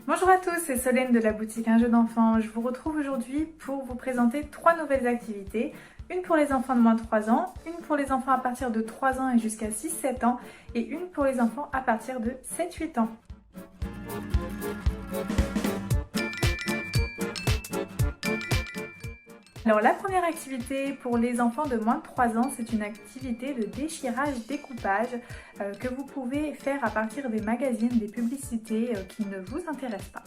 Bonjour à tous, c'est Solène de la boutique Un jeu d'enfant. Je vous retrouve aujourd'hui pour vous présenter 3 nouvelles activités. Une pour les enfants de moins de 3 ans, une pour les enfants à partir de 3 ans et jusqu'à 6-7 ans et une pour les enfants à partir de 7-8 ans. Alors la première activité pour les enfants de moins de 3 ans, c'est une activité de déchirage-découpage que vous pouvez faire à partir des magazines, des publicités qui ne vous intéressent pas.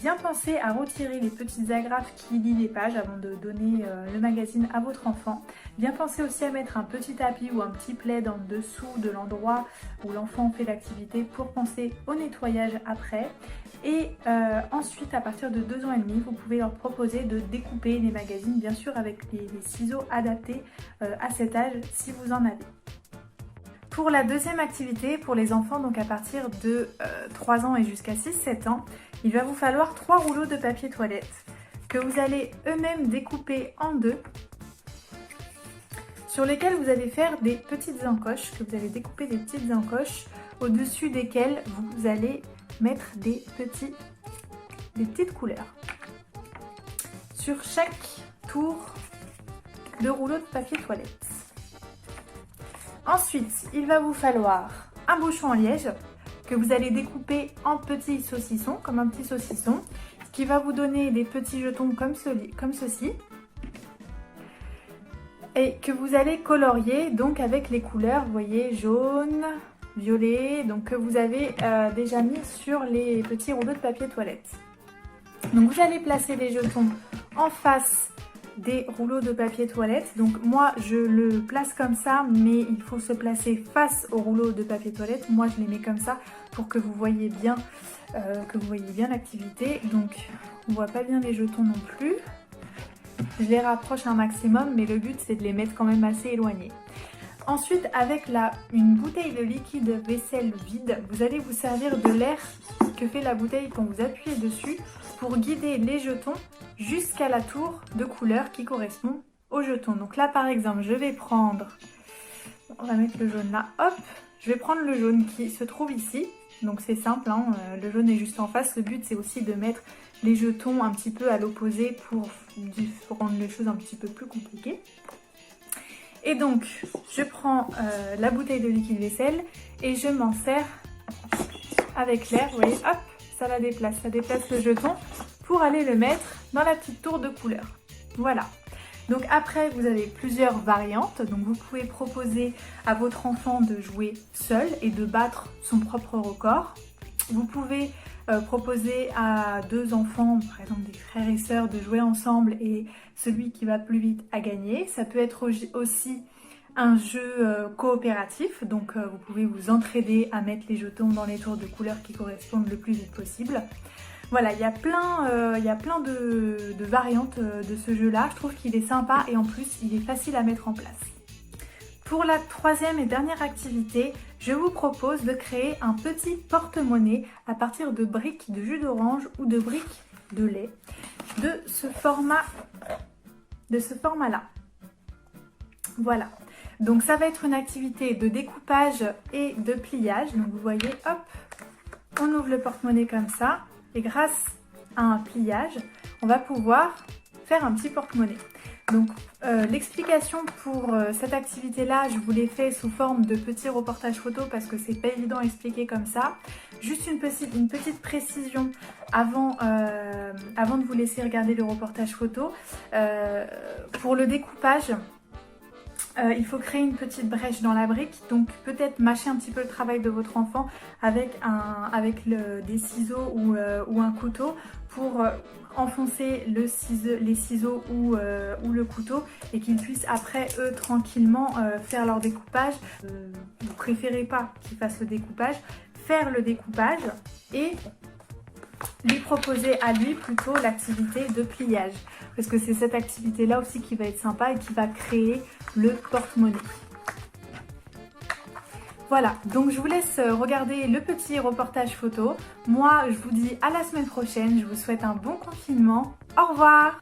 Bien penser à retirer les petites agrafes qui lient les pages avant de donner le magazine à votre enfant. Bien penser aussi à mettre un petit tapis ou un petit plaid en dessous de l'endroit où l'enfant fait l'activité pour penser au nettoyage après. Et ensuite, à partir de 2 ans et demi, vous pouvez leur proposer de découper les magazines, bien sûr avec les ciseaux adaptés à cet âge si vous en avez. Pour la deuxième activité, pour les enfants donc à partir de 3 ans et jusqu'à 6-7 ans, il va vous falloir 3 rouleaux de papier toilette que vous allez eux-mêmes découper en deux, sur lesquels vous allez faire des petites encoches, que vous allez découper des petites encoches au-dessus desquelles vous allez mettre des petites couleurs sur chaque tour de rouleau de papier toilette. Ensuite, il va vous falloir un bouchon en liège que vous allez découper en petits saucissons, comme un petit saucisson, ce qui va vous donner des petits jetons comme ceci, et que vous allez colorier donc avec les couleurs, vous voyez, jaune, violet, donc que vous avez déjà mis sur les petits rouleaux de papier toilette. Donc vous allez placer les jetons en face des rouleaux de papier toilette. Donc moi je le place comme ça, mais il faut se placer face au rouleau de papier toilette. Moi je les mets comme ça pour que vous voyez bien l'activité. Donc on voit pas bien les jetons non plus. Je les rapproche un maximum, mais le but c'est de les mettre quand même assez éloignés. Ensuite, avec une bouteille de liquide vaisselle vide, vous allez vous servir de l'air que fait la bouteille quand vous appuyez dessus pour guider les jetons jusqu'à la tour de couleur qui correspond aux jetons. Donc là, par exemple, je vais prendre, on va mettre le jaune là, hop, je vais prendre le jaune qui se trouve ici. Donc c'est simple, hein, le jaune est juste en face. Le but, c'est aussi de mettre les jetons un petit peu à l'opposé pour rendre les choses un petit peu plus compliquées. Et donc, je prends la bouteille de liquide vaisselle et je m'en sers avec l'air. Vous voyez, hop, ça déplace le jeton pour aller le mettre dans la petite tour de couleur. Voilà. Donc après, vous avez plusieurs variantes. Donc vous pouvez proposer à votre enfant de jouer seul et de battre son propre record. Vous pouvez proposer à 2 enfants, par exemple des frères et sœurs, de jouer ensemble et celui qui va plus vite a gagné. Ça peut être aussi un jeu coopératif, donc vous pouvez vous entraider à mettre les jetons dans les tours de couleurs qui correspondent le plus vite possible. Voilà, il y a plein de variantes de ce jeu-là. Je trouve qu'il est sympa et en plus il est facile à mettre en place. Pour la troisième et dernière activité, je vous propose de créer un petit porte-monnaie à partir de briques de jus d'orange ou de briques de lait de ce format-là. Voilà. Donc ça va être une activité de découpage et de pliage. Donc vous voyez, hop, on ouvre le porte-monnaie comme ça et grâce à un pliage, on va pouvoir faire un petit porte-monnaie. Donc l'explication pour cette activité-là, je vous l'ai fait sous forme de petits reportages photo parce que c'est pas évident à expliquer comme ça. Juste une petite précision avant de vous laisser regarder le reportage photo. Pour le découpage, il faut créer une petite brèche dans la brique, donc peut-être mâcher un petit peu le travail de votre enfant avec des ciseaux ou un couteau pour enfoncer les ciseaux ou le couteau et qu'ils puissent après eux tranquillement faire leur découpage. Vous préférez pas qu'ils fassent le découpage, faire le découpage et lui proposer à lui plutôt l'activité de pliage parce que c'est cette activité là aussi qui va être sympa et qui va créer le porte-monnaie. Voilà, donc je vous laisse regarder le petit reportage photo. Moi, je vous dis à la semaine prochaine. Je vous souhaite un bon confinement. Au revoir!